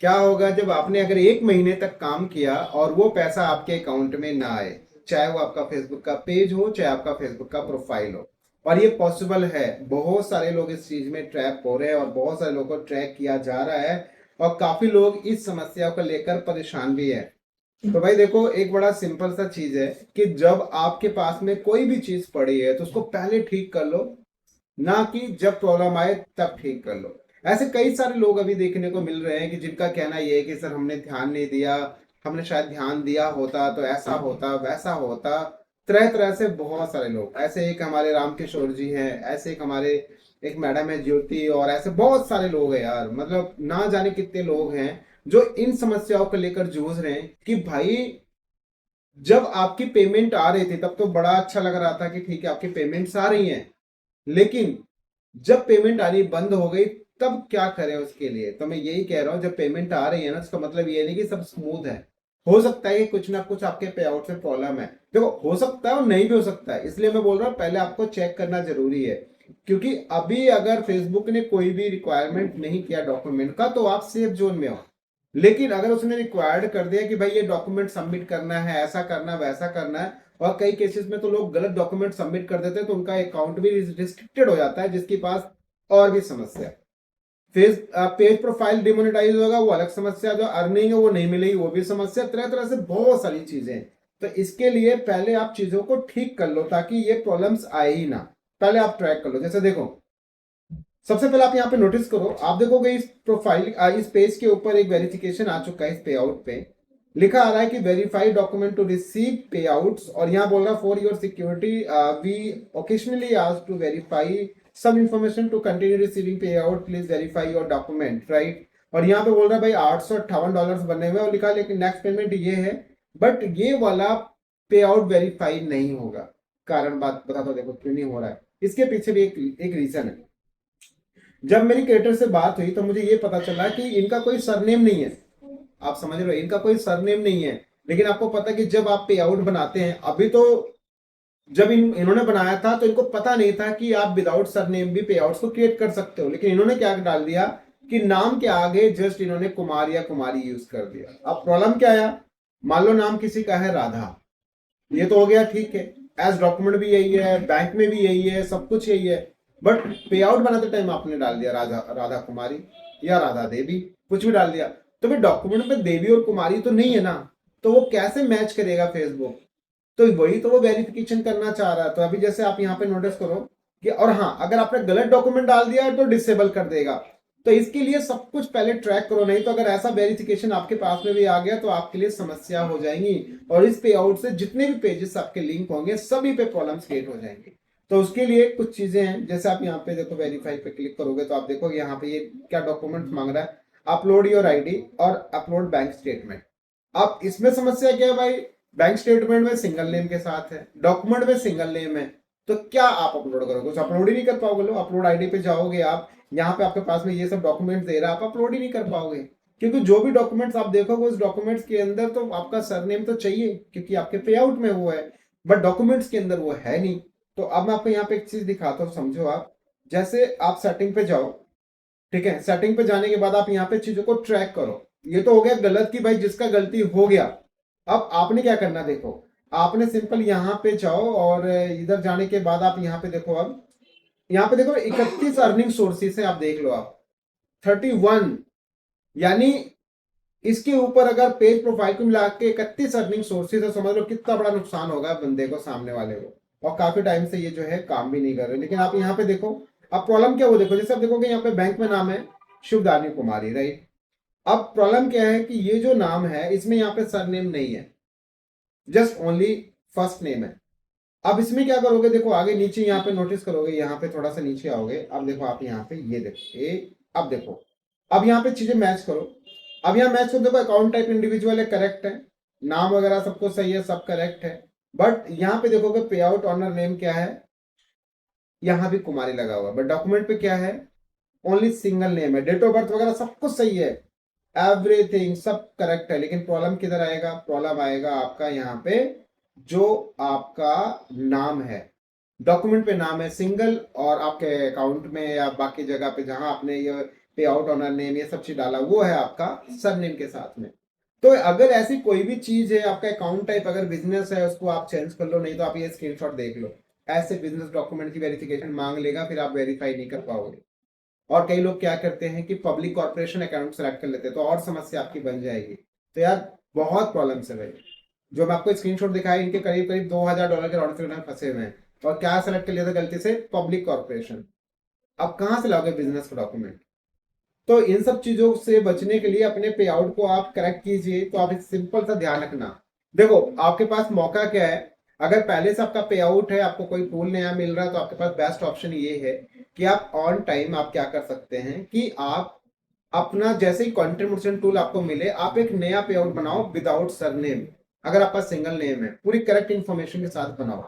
क्या होगा जब आपने अगर 1 महीने तक काम किया और वो पैसा आपके अकाउंट में ना आए, चाहे वो आपका फेसबुक का पेज हो चाहे आपका फेसबुक का प्रोफाइल हो। और ये पॉसिबल है, बहुत सारे लोग इस चीज में ट्रैप हो रहे हैं और बहुत सारे लोगों को ट्रैक किया जा रहा है। और काफी लोग इस समस्या को लेकर परेशान भी है। तो भाई देखो, एक बड़ा सिंपल सा चीज है कि जब आपके पास में कोई भी चीज पड़ी है तो उसको पहले ठीक कर लो, ना कि जब प्रॉब्लम आए तब ठीक कर लो। ऐसे कई सारे लोग अभी देखने को मिल रहे हैं कि जिनका कहना ये है कि सर हमने ध्यान नहीं दिया, हमने शायद ध्यान दिया होता तो ऐसा होता वैसा होता। तरह तरह से बहुत सारे लोग, ऐसे एक हमारे रामकिशोर जी हैं, ऐसे एक हमारे एक मैडम है ज्योति, और ऐसे बहुत सारे लोग हैं यार, मतलब ना जाने कितने लोग हैं जो इन समस्याओं को लेकर जूझ रहे हैं। कि भाई जब आपकी पेमेंट आ रही थी तब तो बड़ा अच्छा लग रहा था कि ठीक है आपकी पेमेंट्स आ रही हैं, लेकिन जब पेमेंट आनी बंद हो गई तब क्या करें उसके लिए। तो मैं यही कह रहा हूं, जब पेमेंट आ रही है ना, उसका मतलब ये नहीं कि सब स्मूथ है। हो सकता है कि कुछ ना कुछ आपके पे आउट से प्रॉब्लम है। देखो, हो सकता है और नहीं भी हो सकता है, इसलिए मैं बोल रहा हूँ पहले आपको चेक करना जरूरी है। क्योंकि अभी अगर फेसबुक ने कोई भी रिक्वायरमेंट नहीं किया डॉक्यूमेंट का तो आप सेफ जोन में हो। लेकिन अगर उसने रिक्वायर्ड कर दिया कि भाई ये डॉक्यूमेंट सबमिट करना है, ऐसा करना वैसा करना है, और कई केसेस में तो लोग गलत डॉक्यूमेंट सबमिट कर देते हैं तो उनका अकाउंट भी रिस्ट्रिक्टेड हो जाता है, जिसके पास और भी समस्या। पेज प्रोफाइल डिमोनेटाइज होगा, वो अलग समस्या। जो अर्निंग है वो नहीं मिलेगी, वो भी समस्या। तरह तरह से बहुत सारी चीजें हैं। तो इसके लिए पहले आप चीजों को ठीक कर लो ताकि ये प्रॉब्लम्स आए ही ना। पहले आप ट्रैक कर लो। जैसे देखो, सबसे पहले आप यहाँ पे नोटिस करो, आप देखोगे इस प्रोफाइल इस पेज के ऊपर एक वेरिफिकेशन आ चुका है। इस पे आउट पे लिखा आ रहा है कि verify document to receive payouts, और यहाँ बोल रहा है for your security we occasionally ask to verify some information to continue receiving payout, please verify your document, right. और यहाँ पे बोल रहा है भाई $858 बने हुए और लिखा, लेकिन नेक्स्ट पेमेंट ये है। बट ये वाला पे आउट वेरीफाई नहीं होगा। कारण बात बता दो, देखो क्यों नहीं हो रहा है। इसके पीछे भी एक रीजन है। जब मेरी क्रिएटर से बात हुई तो मुझे ये पता चला कि इनका कोई सरनेम नहीं है। आप समझ रहे हो, इनका कोई सरनेम नहीं है। लेकिन आपको पता है कि जब आप पे आउट बनाते हैं, अभी तो जब इन्होंने बनाया था तो इनको पता नहीं था कि आप विदाउट सरनेम भी पे आउट्स को क्रिएट कर सकते हो। लेकिन इन्होंने क्या डाल दिया कि नाम के आगे जस्ट इन्होंने कुमार या कुमारी यूज कर दिया। अब प्रॉब्लम क्या आया, मान लो नाम किसी का है राधा, ये तो हो गया ठीक है, एज डॉक्यूमेंट भी यही है, बैंक में भी यही है, सब कुछ यही है। बट पे आउट बनाते टाइम आपने डाल दिया राधा राधा कुमारी या राधा देवी, कुछ भी डाल दिया। तो फिर डॉक्यूमेंट में देवी और कुमारी तो नहीं है ना, तो वो कैसे मैच करेगा फेसबुक। तो वही तो वो वेरिफिकेशन करना चाह रहा है। तो अभी जैसे आप यहाँ पे नोटिस करो कि, और हाँ, अगर आपने गलत डॉक्यूमेंट डाल दिया है तो डिसेबल कर देगा। तो इसके लिए सब कुछ पहले ट्रैक करो, नहीं तो अगर ऐसा वेरिफिकेशन आपके पास में भी आ गया तो आपके लिए समस्या हो जाएंगी। और इस पे आउट से जितने भी पेजेस आपके लिंक होंगे सभी पे प्रॉब्लम्स क्रिएट हो जाएंगे। तो उसके लिए कुछ चीजें हैं। जैसे आप यहाँ पे देखो, वेरीफाई पे क्लिक करोगे तो आप देखोगे यहाँ पे ये क्या डॉक्यूमेंट मांग रहा है, अपलोड योर आईडी और अपलोड बैंक स्टेटमेंट। अब इसमें समस्या क्या है भाई, बैंक स्टेटमेंट में सिंगल नेम के साथ है, डॉक्यूमेंट में सिंगल नेम है, तो क्या आप अपलोड करोगे, कुछ अपलोड ही नहीं कर पाओगे। लो अपलोड आईडी पे जाओगे आप, यहाँ पे आपके पास में ये सब डॉक्यूमेंट्स दे रहा है, आप अपलोड ही नहीं कर पाओगे। क्योंकि जो भी डॉक्यूमेंट्स आप देखोगे उस डॉक्यूमेंट्स के अंदर तो आपका सरनेम तो चाहिए, क्योंकि आपके पे आउट में वो है। बट डॉक्यूमेंट्स के अंदर वो है नहीं। तो अब मैं आपको यहाँ पे एक चीज दिखाता हूँ, समझो आप। जैसे आप सेटिंग पे जाओ, ठीक है, सेटिंग पे जाने के बाद आप यहाँ पे चीजों को ट्रैक करो। ये तो हो गया गलत की भाई, जिसका गलती हो गया। अब आपने क्या करना, देखो, आपने सिंपल यहाँ पे जाओ और इधर जाने के बाद आप यहाँ पे देखो। अब यहाँ पे देखो 31 अर्निंग सोर्सेस है, आप देख लो आप 31, यानी इसके ऊपर अगर पेज प्रोफाइल को मिला के 31 अर्निंग सोर्सेज है, समझ लो कितना बड़ा नुकसान होगा बंदे को, सामने वाले को। और काफी टाइम से ये जो है काम भी नहीं कर रहे। लेकिन आप यहाँ पे देखो, अब प्रॉब्लम क्या, वो देखो, जैसे आप देखोगे यहाँ पे बैंक में नाम है शिवदानी कुमारी, राइट। अब प्रॉब्लम क्या है कि ये जो नाम है इसमें यहाँ पे सरनेम नहीं है, जस्ट ओनली फर्स्ट नेम है। अब इसमें क्या करोगे, देखो आगे नीचे यहाँ पे नोटिस करोगे, यहाँ पे थोड़ा सा नीचे आओगे। अब देखो आप यहाँ पे ये देखो अब देखो, अब यहाँ पे चीजें मैच करो। अब यहाँ मैच करो, देखो अकाउंट टाइप इंडिविजुअल है, करेक्ट है, नाम वगैरह सब कुछ सही है, सब करेक्ट है। बट यहाँ पे देखोगे पे आउट ऑनर नेम क्या है, यहाँ भी कुमारी लगा हुआ, बट डॉक्यूमेंट पे क्या है, ओनली सिंगल नेम है। डेट ऑफ बर्थ वगैरह सब कुछ सही है, एवरीथिंग सब करेक्ट है। लेकिन प्रॉब्लम किधर आएगा, प्रॉब्लम आएगा आपका यहाँ पे, जो आपका नाम है, डॉक्यूमेंट पे नाम है सिंगल, और आपके अकाउंट में या बाकी जगह पे जहां आपने ये पे आउट ऑनर नेम, ये सब चीज डाला, वो है आपका सरनेम के साथ में। तो अगर ऐसी कोई भी चीज है, आपका अकाउंट टाइप अगर बिजनेस है, उसको आप चेंज कर लो, नहीं तो आप ये स्क्रीनशॉट देख लो। ऐसे बिजनेस डॉक्यूमेंट की वेरिफिकेशन मांग लेगा, फिर आप वेरीफाई नहीं कर पाओगे। और कई लोग क्या करते हैं कि पब्लिक कॉर्पोरेशन अकाउंट सेलेक्ट कर लेते हैं, तो और समस्या आपकी बन जाएगी। तो यार बहुत प्रॉब्लम्स है भाई। जो मैं आपको स्क्रीनशॉट दिखाया, इनके करीब करीब $2000 के राउंड फिगर में फंसे हुए हैं। और क्या सेलेक्ट कर लिया था गलती से? Public corporation. अब कहां से लाओगे बिजनेस का डॉक्यूमेंट? तो इन सब चीजों से बचने के लिए अपने पे आउट को आप करेक्ट कीजिए। तो आप एक सिंपल सा ध्यान रखना, देखो आपके पास मौका क्या है। अगर पहले से आपका पे आउट है, आपको कोई टूल नया मिल रहा है, तो आपके पास बेस्ट ऑप्शन ये है कि आप ऑन टाइम आप क्या कर सकते हैं कि आप अपना जैसे ही कंट्रीब्यूशन टूल आपको मिले, आप एक नया पे आउट बनाओ विदाउट सरनेम। अगर आपका सिंगल नेम है, पूरी करेक्ट इंफॉर्मेशन के साथ बनाओ,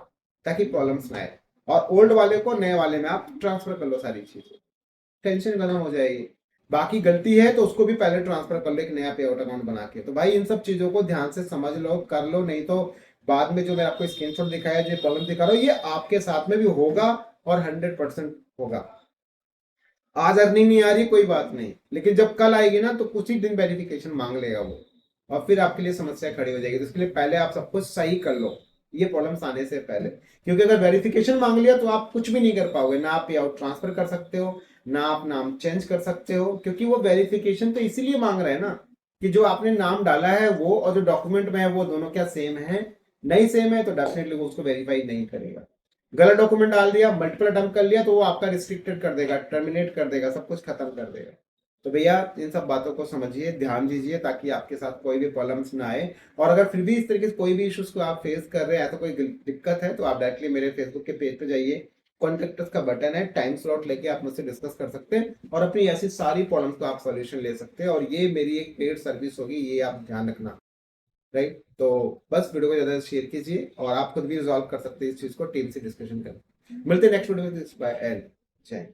ताकि प्रॉब्लम्स ना आए। और ओल्ड वाले को नए वाले में आप ट्रांसफर कर लो, सारी चीजें टेंशन खत्म हो जाएगी। बाकी गलती है तो उसको भी पहले ट्रांसफर कर लो एक नया पे आउट अकाउंट बना के। तो भाई इन सब चीजों को ध्यान से समझ लो, कर लो, नहीं तो बाद में जो मैं आपको स्क्रीनशॉट दिखाया, जो प्रॉब्लम दिखा रहा हूँ, ये आपके साथ में भी होगा और 100% होगा। आज अर्निंग नहीं आ रही कोई बात नहीं, लेकिन जब कल आएगी ना, तो कुछ ही दिन वेरिफिकेशन मांग लेगा वो, और फिर आपके लिए समस्या खड़ी हो जाएगी। तो इसके लिए पहले आप सब कुछ सही कर लो, ये प्रॉब्लम्स आने से पहले। क्योंकि अगर वेरिफिकेशन मांग लिया तो आप कुछ भी नहीं कर पाओगे, ना आप पे आउट ट्रांसफर कर सकते हो, ना आप नाम चेंज कर सकते हो। क्योंकि वो वेरिफिकेशन तो इसीलिए मांग रहे हैं ना, कि जो आपने नाम डाला है वो और जो डॉक्यूमेंट में है वो दोनों क्या सेम है? नहीं सेम है तो डेफिनेटली वो उसको वेरीफाई नहीं करेगा। गलत डॉक्यूमेंट डाल दिया, मल्टीपल अटेम्प्ट कर लिया, तो वो आपका रिस्ट्रिक्टेड कर देगा, टर्मिनेट कर देगा, सब कुछ खत्म कर देगा। तो भैया इन सब बातों को समझिए, ध्यान दीजिए, ताकि आपके साथ कोई भी प्रॉब्लम्स ना आए। और अगर फिर भी इस तरीके से कोई भी इश्यूज को आप फेस कर रहे हैं, ऐसा कोई दिक्कत है, तो आप डायरेक्टली मेरे फेसबुक के पेज पे जाइए, कॉन्टेक्ट का बटन है, टाइम स्लॉट लेके आप मुझसे डिस्कस कर सकते हैं और अपनी ऐसी सारी प्रॉब्लम्स को आप सॉल्यूशन ले सकते हैं। और ये मेरी एक पेड सर्विस होगी, ये आप ध्यान रखना। राइट, तो बस वीडियो को ज्यादा शेयर कीजिए, और आप खुद भी रिजॉल्व कर सकते हैं इस चीज को, टीम से डिस्कशन करें। मिलते हैं नेक्स्ट वीडियो में, बाय एंड जय।